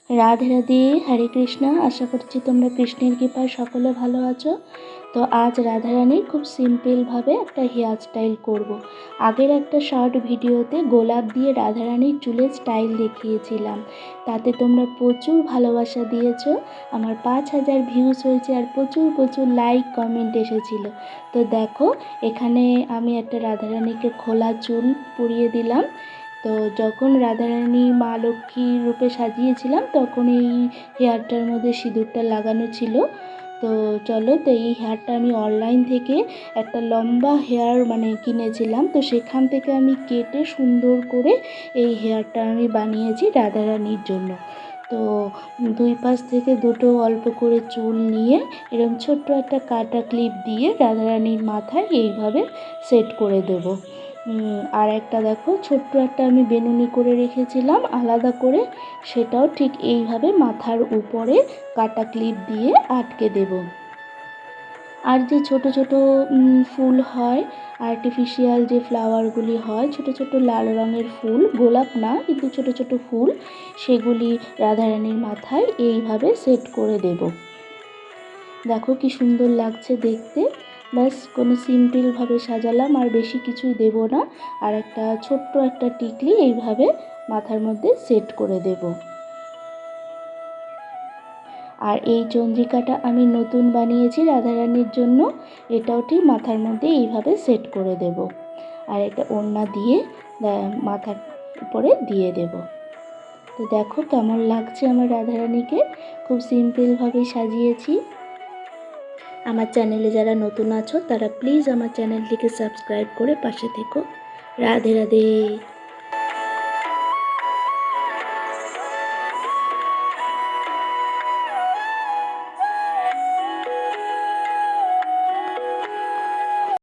রাধে রাধে, হরে কৃষ্ণ। আশা করছি তোমরা কৃষ্ণের কৃপায় সকলে ভালো আছো। তো আজ রাধারানীর খুব সিম্পলভাবে একটা হেয়ার স্টাইল করব। আগের একটা শর্ট ভিডিওতে গোলাপ দিয়ে রাধারানীর চুলের স্টাইল দেখিয়েছিলাম, তাতে তোমরা প্রচুর ভালোবাসা দিয়েছো। আমার 5,000 ভিউজ হয়েছে আর প্রচুর প্রচুর লাইক কমেন্ট এসেছিল। তো দেখো, এখানে আমি একটা রাধারানীকে খোলা চুল পরিয়ে দিলাম। তো যখন রাধারানী মা লক্ষ্মীর রূপে সাজিয়েছিলাম তখন এই হেয়ারটার মধ্যে সিঁদুরটা লাগানো ছিল। তো চলো, তো এই হেয়ারটা আমি অনলাইন থেকে একটা লম্বা হেয়ার কিনেছিলাম। তো সেখান থেকে আমি কেটে সুন্দর করে এই হেয়ারটা আমি বানিয়েছি রাধারানীর জন্য। তো দুই পাশ থেকে দুটো অল্প করে চুল নিয়ে এরকম ছোট্ট একটা কাটা ক্লিপ দিয়ে রাধারানীর মাথায় এইভাবে সেট করে দেবো। আর একটা দেখো, ছোট্ট একটা আমি বেনুনি করে রেখেছিলাম আলাদা করে, সেটাও ঠিক এইভাবে মাথার উপরে কাটা ক্লিপ দিয়ে আটকে দেব। আর যে ছোট ছোট ফুল হয়, আর্টিফিশিয়াল যে ফ্লাওয়ারগুলি হয়, ছোট ছোট লাল রঙের ফুল, গোলাপ না কিন্তু ছোট ছোট ফুল, সেগুলি রাধারানীর মাথায় এইভাবে সেট করে দেব। দেখো কি সুন্দর লাগছে দেখতে। ব্যাস কোনো সিম্পলভাবে সাজালাম, আর বেশি কিছুই দেব না। আর একটা ছোট্ট একটা টিকলি এইভাবে মাথার মধ্যে সেট করে দেব। আর এই চন্দ্রিকাটা আমি নতুন বানিয়েছি রাধারানীর জন্য, এটাও ঠিক মাথার মধ্যে এইভাবে সেট করে দেব। আর এটা ওড়না দিয়ে মাথার উপরে দিয়ে দেব। তো দেখো কেমন লাগছে আমার রাধারানীকে, খুব সিম্পলভাবে সাজিয়েছি। আমার চ্যানেলে যারা নতুন আছো তারা প্লিজ আমার চ্যানেলটিকে সাবস্ক্রাইব করে পাশে থেকো। রাধে রাধে।